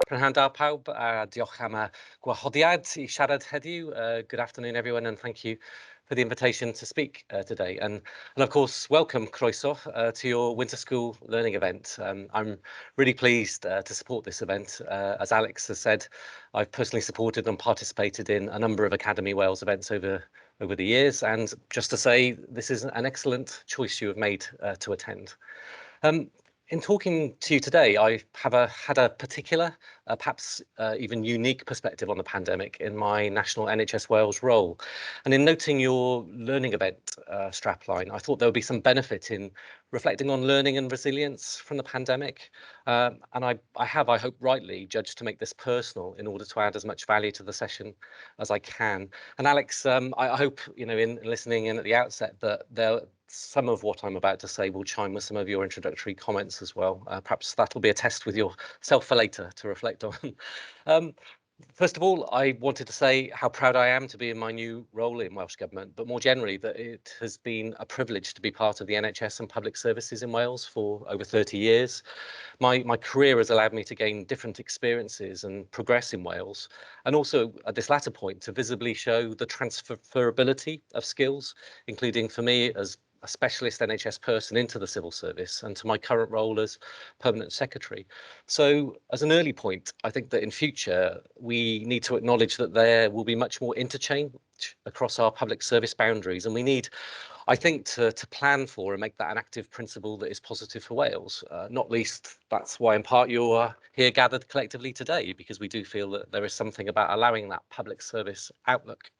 Prynhawn pawb, a diolch am y gwahoddiad I siarad heddiw. Good afternoon, everyone, and thank you for the invitation to speak today. And of course, welcome, croeso, to your Winter School Learning event. I'm really pleased to support this event. As Alex has said, I've personally supported and participated in a number of Academy Wales events over the years. And just to say, this is an excellent choice you have made to attend. In talking to you today, I have had a particular, perhaps even unique perspective on the pandemic in my national NHS Wales role. And in noting your learning event strapline, I thought there would be some benefit in reflecting on learning and resilience from the pandemic. And I hope rightly, judged to make this personal in order to add as much value to the session as I can. And Alex, I hope, in listening in at the outset that some of what I'm about to say will chime with some of your introductory comments as well. Perhaps that'll be a test with yourself for later to reflect on. First of all, I wanted to say how proud I am to be in my new role in Welsh Government, but more generally that it has been a privilege to be part of the NHS and public services in Wales for over 30 years. My career has allowed me to gain different experiences and progress in Wales, and also at this latter point to visibly show the transferability of skills, including for me as a specialist NHS person into the civil service and to my current role as permanent secretary. So as an early point, I think that in future, we need to acknowledge that there will be much more interchange across our public service boundaries. And we need, I think, to plan for and make that an active principle that is positive for Wales. Not least, that's why in part you're here gathered collectively today, because we do feel that there is something about allowing that public service outlook.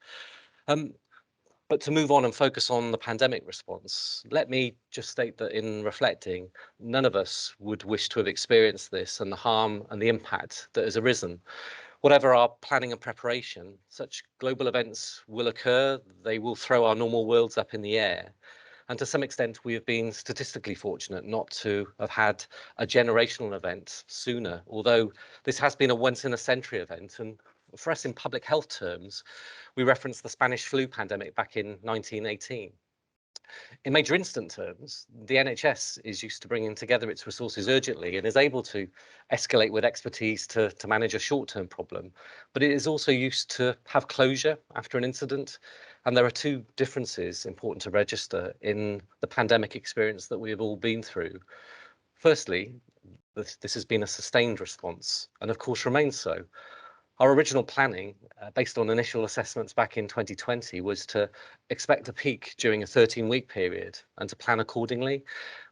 But to move on and focus on the pandemic response, let me just state that in reflecting, none of us would wish to have experienced this and the harm and the impact that has arisen. Whatever our planning and preparation, such global events will occur. They will throw our normal worlds up in the air. And to some extent, we have been statistically fortunate not to have had a generational event sooner, although this has been a once in a century event. And for us in public health terms, we reference the Spanish flu pandemic back in 1918. In major incident terms, the NHS is used to bringing together its resources urgently and is able to escalate with expertise to manage a short-term problem. But it is also used to have closure after an incident. And there are two differences important to register in the pandemic experience that we have all been through. Firstly, this has been a sustained response and of course remains so. Our original planning, based on initial assessments back in 2020, was to expect a peak during a 13-week period and to plan accordingly.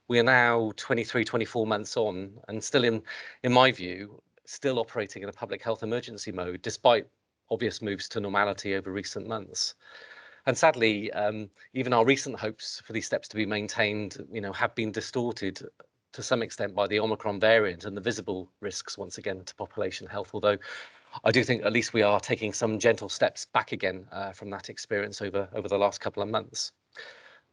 We are now 23, 24 months on and still, in my view, still operating in a public health emergency mode, despite obvious moves to normality over recent months. And sadly, even our recent hopes for these steps to be maintained, have been distorted to some extent by the Omicron variant and the visible risks once again to population health, although I do think at least we are taking some gentle steps back again from that experience over the last couple of months.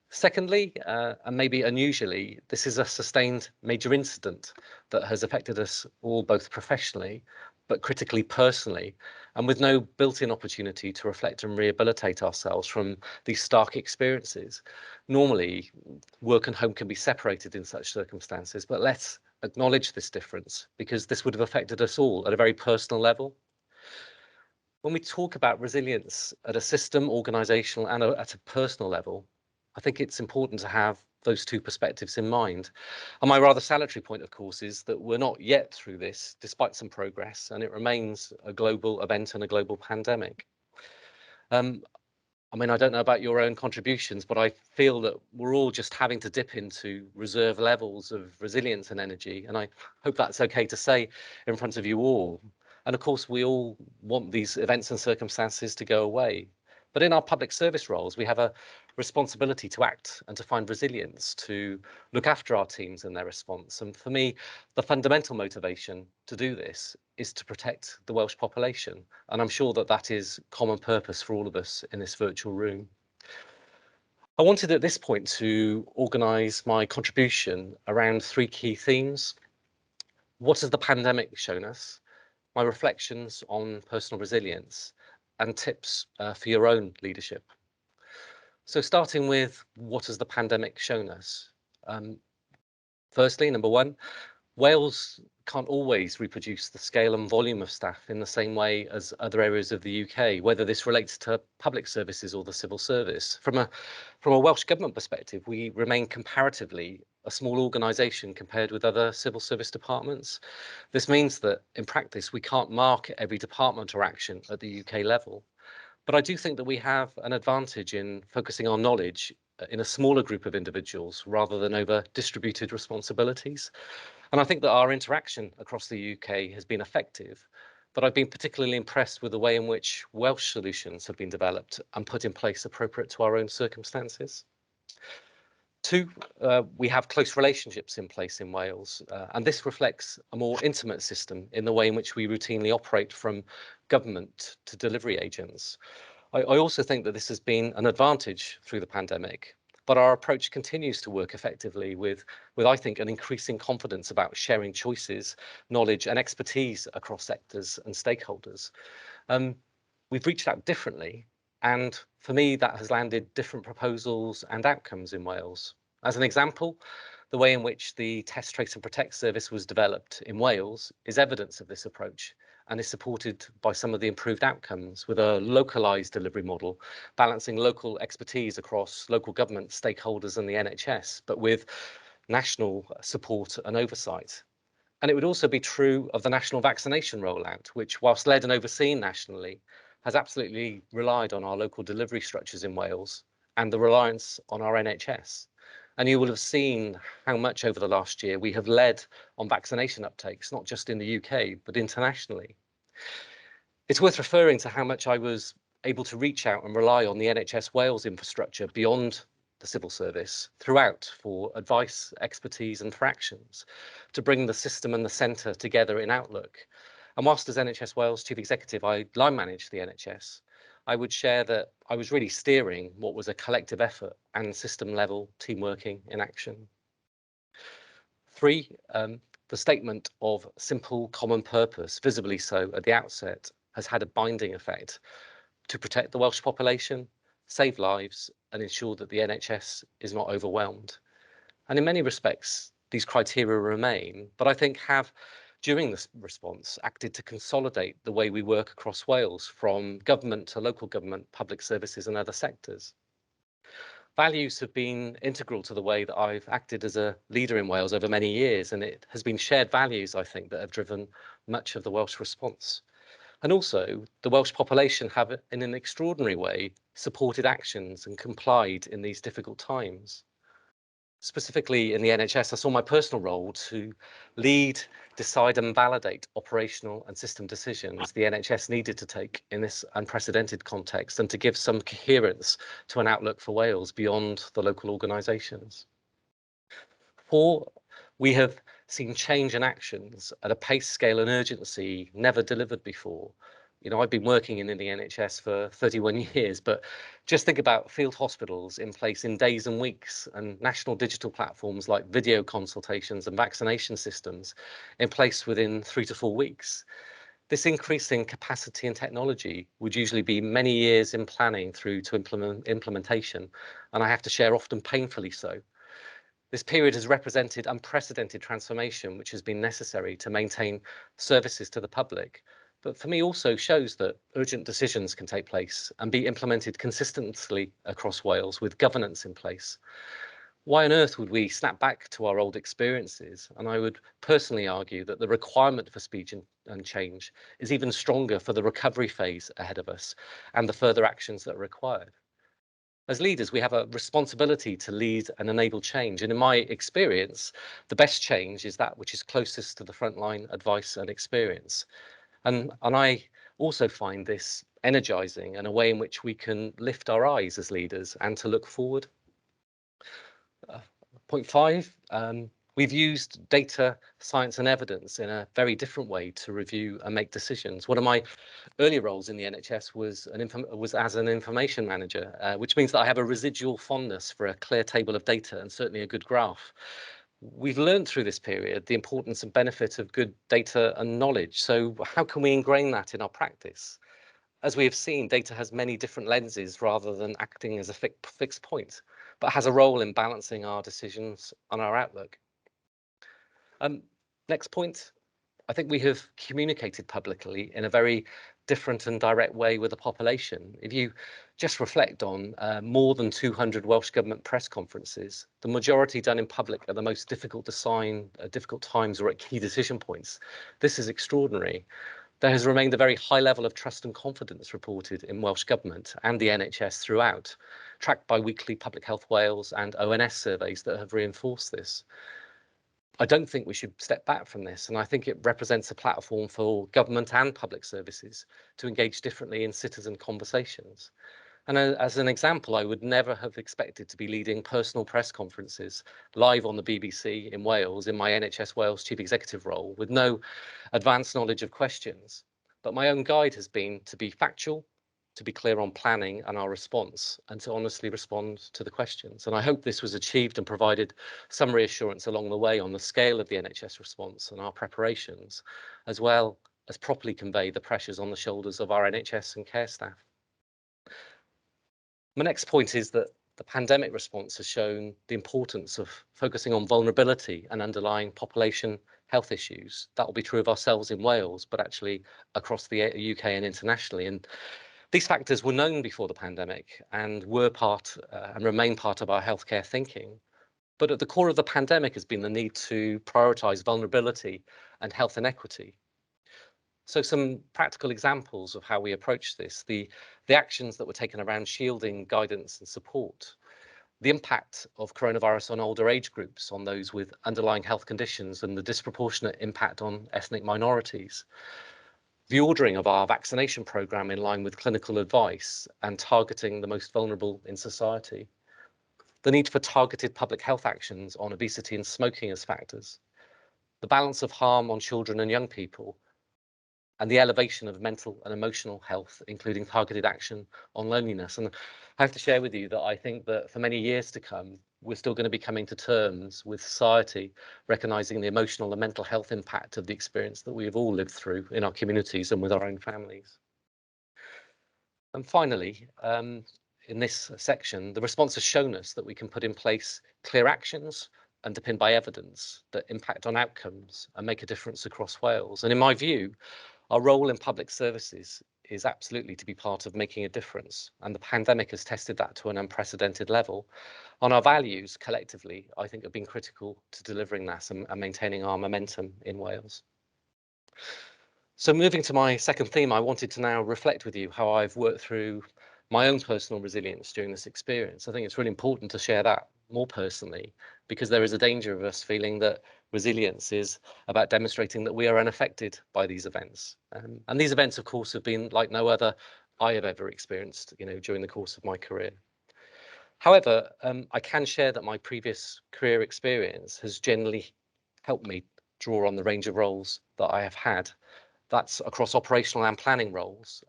Secondly, and maybe unusually, this is a sustained major incident that has affected us all both professionally, but critically personally, and with no built-in opportunity to reflect and rehabilitate ourselves from these stark experiences. Normally, work and home can be separated in such circumstances, but let's acknowledge this difference because this would have affected us all at a very personal level. When we talk about resilience at a system, organisational and at a personal level, I think it's important to have those two perspectives in mind. And my rather salutary point, of course, is that we're not yet through this, despite some progress, and it remains a global event and a global pandemic. I don't know about your own contributions, but I feel that we're all just having to dip into reserve levels of resilience and energy. And I hope that's okay to say in front of you all. And of course, we all want these events and circumstances to go away. But in our public service roles, we have a responsibility to act and to find resilience, to look after our teams and their response. And for me, the fundamental motivation to do this is to protect the Welsh population. And I'm sure that that is common purpose for all of us in this virtual room. I wanted at this point to organise my contribution around three key themes. What has the pandemic shown us? My reflections on personal resilience and tips for your own leadership. So starting with what has the pandemic shown us? Firstly, number one, Wales can't always reproduce the scale and volume of staff in the same way as other areas of the UK, whether this relates to public services or the civil service. From a Welsh Government perspective, we remain comparatively a small organisation compared with other civil service departments. This means that in practice, we can't mark every department or action at the UK level. But I do think that we have an advantage in focusing our knowledge in a smaller group of individuals rather than over distributed responsibilities. And I think that our interaction across the UK has been effective, but I've been particularly impressed with the way in which Welsh solutions have been developed and put in place appropriate to our own circumstances. Two, we have close relationships in place in Wales, and this reflects a more intimate system in the way in which we routinely operate from government to delivery agents. I also think that this has been an advantage through the pandemic, but our approach continues to work effectively with I think, an increasing confidence about sharing choices, knowledge and expertise across sectors and stakeholders. We've reached out differently, and for me, that has landed different proposals and outcomes in Wales. As an example, the way in which the Test, Trace and Protect service was developed in Wales is evidence of this approach and is supported by some of the improved outcomes with a localised delivery model, balancing local expertise across local government, stakeholders and the NHS, but with national support and oversight. And it would also be true of the national vaccination rollout, which, whilst led and overseen nationally, has absolutely relied on our local delivery structures in Wales and the reliance on our NHS. And you will have seen how much over the last year we have led on vaccination uptakes, not just in the UK, but internationally. It's worth referring to how much I was able to reach out and rely on the NHS Wales infrastructure beyond the civil service throughout for advice, expertise and for actions to bring the system and the centre together in Outlook. And whilst as NHS Wales Chief Executive, I line managed the NHS, I would share that I was really steering what was a collective effort and system level team working in action. Three, the statement of simple common purpose, visibly so at the outset, has had a binding effect to protect the Welsh population, save lives and ensure that the NHS is not overwhelmed. And in many respects, these criteria remain, but I think have, during this response, acted to consolidate the way we work across Wales, from government to local government, public services and other sectors. Values have been integral to the way that I've acted as a leader in Wales over many years, and it has been shared values, I think, that have driven much of the Welsh response. And also, the Welsh population have, in an extraordinary way, supported actions and complied in these difficult times. Specifically in the NHS, I saw my personal role to lead, decide and validate operational and system decisions the NHS needed to take in this unprecedented context and to give some coherence to an outlook for Wales beyond the local organisations. Four, we have seen change and actions at a pace, scale and urgency never delivered before. You know, I've been working in the NHS for 31 years, but just think about field hospitals in place in days and weeks, and national digital platforms like video consultations and vaccination systems in place within 3 to 4 weeks. This increasing capacity and technology would usually be many years in planning through to implementation, and I have to share often painfully so. This period has represented unprecedented transformation, which has been necessary to maintain services to the public, but for me also shows that urgent decisions can take place and be implemented consistently across Wales with governance in place. Why on earth would we snap back to our old experiences? And I would personally argue that the requirement for speed and change is even stronger for the recovery phase ahead of us and the further actions that are required. As leaders, we have a responsibility to lead and enable change. And in my experience, the best change is that which is closest to the frontline advice and experience. And I also find this energizing and a way in which we can lift our eyes as leaders and to look forward. Point five, we've used data, science and evidence in a very different way to review and make decisions. One of my earlier roles in the NHS was as an information manager, which means that I have a residual fondness for a clear table of data and certainly a good graph. We've learned through this period the importance and benefit of good data and knowledge. So how can we ingrain that in our practice? As we have seen, data has many different lenses rather than acting as a fixed point, but has a role in balancing our decisions and our outlook. Next point, I think we have communicated publicly in a very different and direct way with the population. If you just reflect on more than 200 Welsh Government press conferences, the majority done in public at the most difficult to sign, difficult times or at key decision points. This is extraordinary. There has remained a very high level of trust and confidence reported in Welsh Government and the NHS throughout, tracked by weekly Public Health Wales and ONS surveys that have reinforced this. I don't think we should step back from this, and I think it represents a platform for government and public services to engage differently in citizen conversations. And as an example, I would never have expected to be leading personal press conferences live on the BBC in Wales in my NHS Wales Chief Executive role with no advanced knowledge of questions. But my own guide has been to be factual, to be clear on planning and our response, and to honestly respond to the questions. And I hope this was achieved and provided some reassurance along the way on the scale of the NHS response and our preparations, as well as properly convey the pressures on the shoulders of our NHS and care staff. My next point is that the pandemic response has shown the importance of focusing on vulnerability and underlying population health issues. That will be true of ourselves in Wales, but actually across the UK and internationally. And these factors were known before the pandemic and were part and remain part of our healthcare thinking. But at the core of the pandemic has been the need to prioritise vulnerability and health inequity. So some practical examples of how we approach this, the actions that were taken around shielding, guidance and support, the impact of coronavirus on older age groups, on those with underlying health conditions and the disproportionate impact on ethnic minorities, the ordering of our vaccination programme in line with clinical advice and targeting the most vulnerable in society, the need for targeted public health actions on obesity and smoking as factors, the balance of harm on children and young people, and the elevation of mental and emotional health, including targeted action on loneliness. And I have to share with you that I think that for many years to come, we're still going to be coming to terms with society, recognising the emotional and mental health impact of the experience that we have all lived through in our communities and with our own families. And finally, in this section, the response has shown us that we can put in place clear actions underpinned by evidence that impact on outcomes and make a difference across Wales. And in my view, our role in public services is absolutely to be part of making a difference, and the pandemic has tested that to an unprecedented level. On our values, collectively, I think have been critical to delivering that and maintaining our momentum in Wales. So moving to my second theme, I wanted to now reflect with you how I've worked through my own personal resilience during this experience. I think it's really important to share that more personally, because there is a danger of us feeling that resilience is about demonstrating that we are unaffected by these events. And these events, of course, have been like no other I have ever experienced, during the course of my career. However, I can share that my previous career experience has generally helped me draw on the range of roles that I have had. That's across operational and planning roles,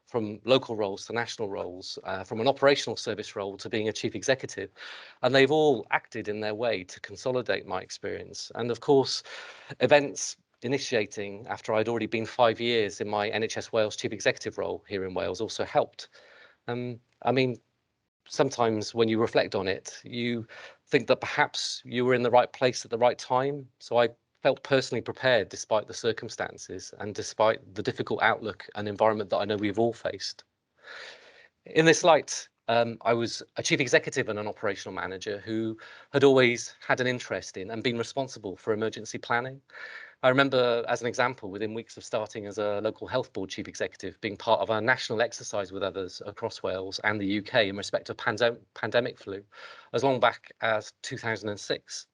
from local roles to national roles, from an operational service role to being a chief executive. And they've all acted in their way to consolidate my experience. And of course, events initiating after I'd already been 5 years in my NHS Wales chief executive role here in Wales also helped. I mean, sometimes when you reflect on it, you think that perhaps you were in the right place at the right time. So I felt personally prepared despite the circumstances and despite the difficult outlook and environment that I know we've all faced. In this light, I was a chief executive and an operational manager who had always had an interest in and been responsible for emergency planning. I remember, as an example, within weeks of starting as a local health board chief executive, being part of a national exercise with others across Wales and the UK in respect of pandemic flu, as long back as 2006.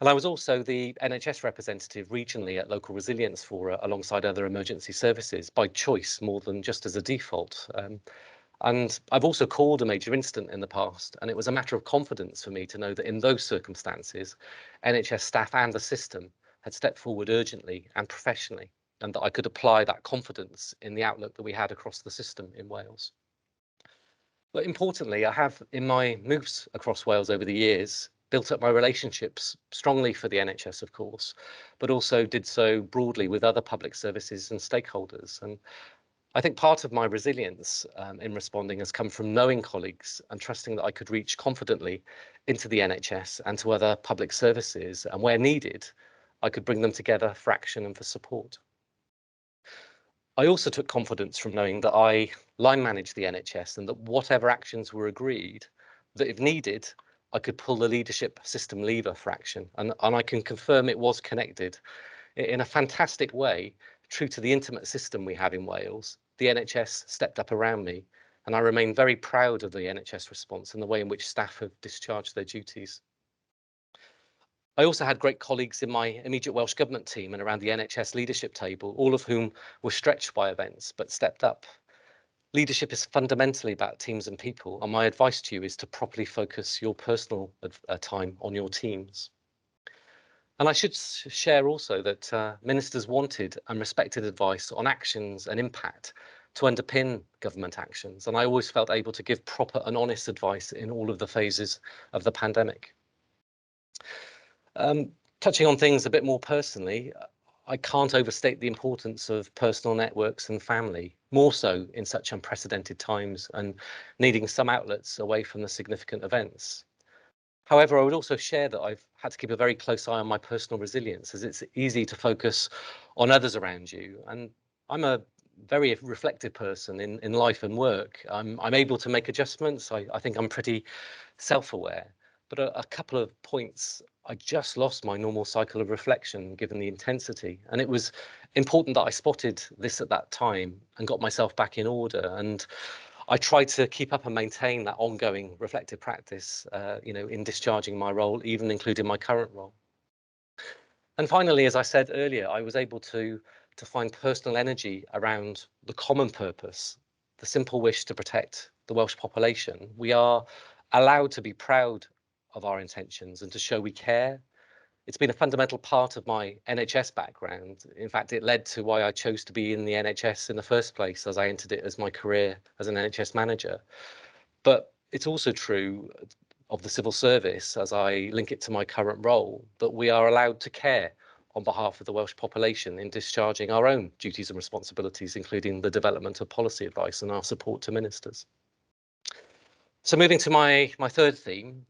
And I was also the NHS representative regionally at Local Resilience Fora alongside other emergency services by choice more than just as a default. And I've also called a major incident in the past, and it was a matter of confidence for me to know that in those circumstances, NHS staff and the system had stepped forward urgently and professionally, and that I could apply that confidence in the outlook that we had across the system in Wales. But importantly, I have, in my moves across Wales over the years, built up my relationships strongly for the NHS, of course, but also did so broadly with other public services and stakeholders. And I think part of my resilience in responding has come from knowing colleagues and trusting that I could reach confidently into the NHS and to other public services, and where needed, I could bring them together for action and for support. I also took confidence from knowing that I line managed the NHS and that whatever actions were agreed, that if needed, I could pull the leadership system lever for action. And I can confirm it was connected in a fantastic way, true to the intimate system we have in Wales. The NHS stepped up around me, and I remain very proud of the NHS response and the way in which staff have discharged their duties. I also had great colleagues in my immediate Welsh Government team and around the NHS leadership table, all of whom were stretched by events but stepped up. Leadership is fundamentally about teams and people, and my advice to you is to properly focus your personal time on your teams. And I should share also that ministers wanted and respected advice on actions and impact to underpin government actions, and I always felt able to give proper and honest advice in all of the phases of the pandemic. Touching on things a bit more personally, I can't overstate the importance of personal networks and family, more so in such unprecedented times and needing some outlets away from the significant events. However, I would also share that I've had to keep a very close eye on my personal resilience, as it's easy to focus on others around you. And I'm a very reflective person in life and work. I'm able to make adjustments. I think I'm pretty self-aware. But a couple of points, I just lost my normal cycle of reflection given the intensity. And it was important that I spotted this at that time and got myself back in order. And I tried to keep up and maintain that ongoing reflective practice, in discharging my role, even including my current role. And finally, as I said earlier, I was able to find personal energy around the common purpose, the simple wish to protect the Welsh population. We are allowed to be proud of our intentions and to show we care. It's been a fundamental part of my NHS background. In fact, it led to why I chose to be in the NHS in the first place, as I entered it as my career as an NHS manager. But it's also true of the civil service, as I link it to my current role, that we are allowed to care on behalf of the Welsh population in discharging our own duties and responsibilities, including the development of policy advice and our support to ministers. So moving to my third theme,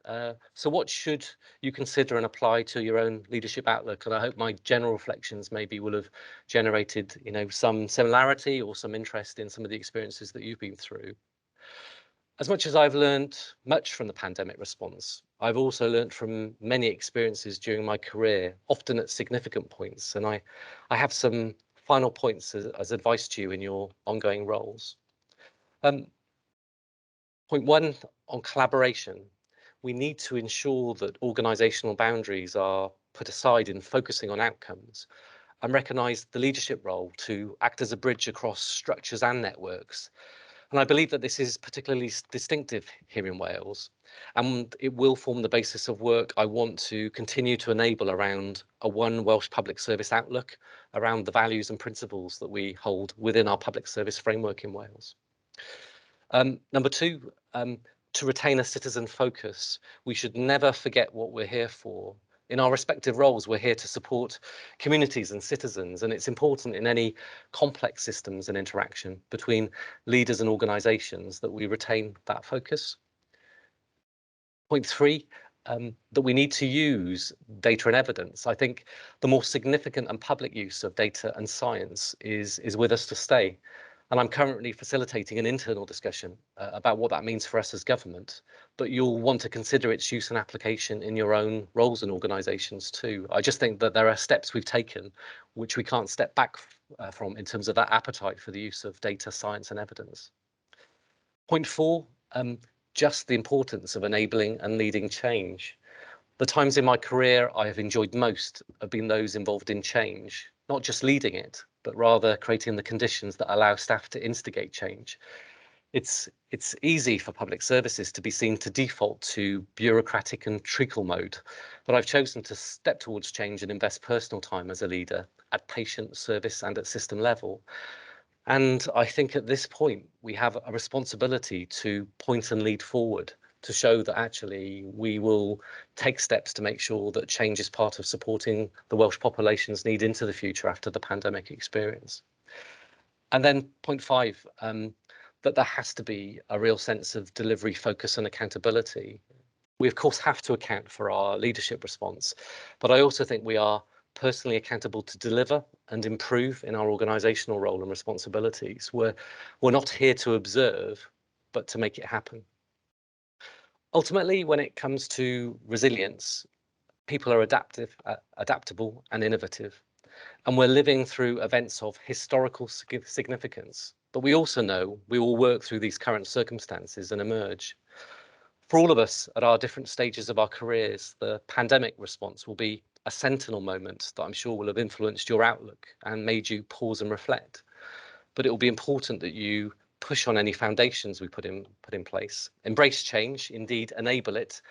so what should you consider and apply to your own leadership outlook? And I hope my general reflections maybe will have generated, some similarity or some interest in some of the experiences that you've been through. As much as I've learned much from the pandemic response, I've also learned from many experiences during my career, often at significant points. And I have some final points as advice to you in your ongoing roles. Point one, on collaboration. We need to ensure that organisational boundaries are put aside in focusing on outcomes and recognise the leadership role to act as a bridge across structures and networks. And I believe that this is particularly distinctive here in Wales, and it will form the basis of work I want to continue to enable around a one Welsh public service outlook, around the values and principles that we hold within our public service framework in Wales. Number two, to retain a citizen focus, we should never forget what we're here for. In our respective roles, we're here to support communities and citizens, and it's important in any complex systems and interaction between leaders and organisations that we retain that focus. Point three, that we need to use data and evidence. I think the more significant and public use of data and science is with us to stay. And I'm currently facilitating an internal discussion about what that means for us as government, but you'll want to consider its use and application in your own roles and organisations too. I just think that there are steps we've taken which we can't step back from in terms of that appetite for the use of data, science and evidence. Point four, just the importance of enabling and leading change. The times in my career I have enjoyed most have been those involved in change, not just leading it, but rather creating the conditions that allow staff to instigate change. It's easy for public services to be seen to default to bureaucratic and treacle mode, but I've chosen to step towards change and invest personal time as a leader at patient, service and at system level. And I think at this point, we have a responsibility to point and lead forward, to show that actually we will take steps to make sure that change is part of supporting the Welsh population's need into the future after the pandemic experience. And then point five, that there has to be a real sense of delivery, focus and accountability. We of course have to account for our leadership response, but I also think we are personally accountable to deliver and improve in our organisational role and responsibilities. We're not here to observe, but to make it happen. Ultimately, when it comes to resilience, people are adaptable and innovative. And we're living through events of historical significance. But we also know we will work through these current circumstances and emerge. For all of us at our different stages of our careers, the pandemic response will be a sentinel moment that I'm sure will have influenced your outlook and made you pause and reflect. But it will be important that you push on any foundations we put in place, embrace change, indeed enable it,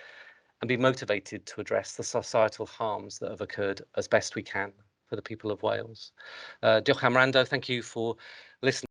and be motivated to address the societal harms that have occurred as best we can for the people of Wales. Diolch am wrando, thank you for listening.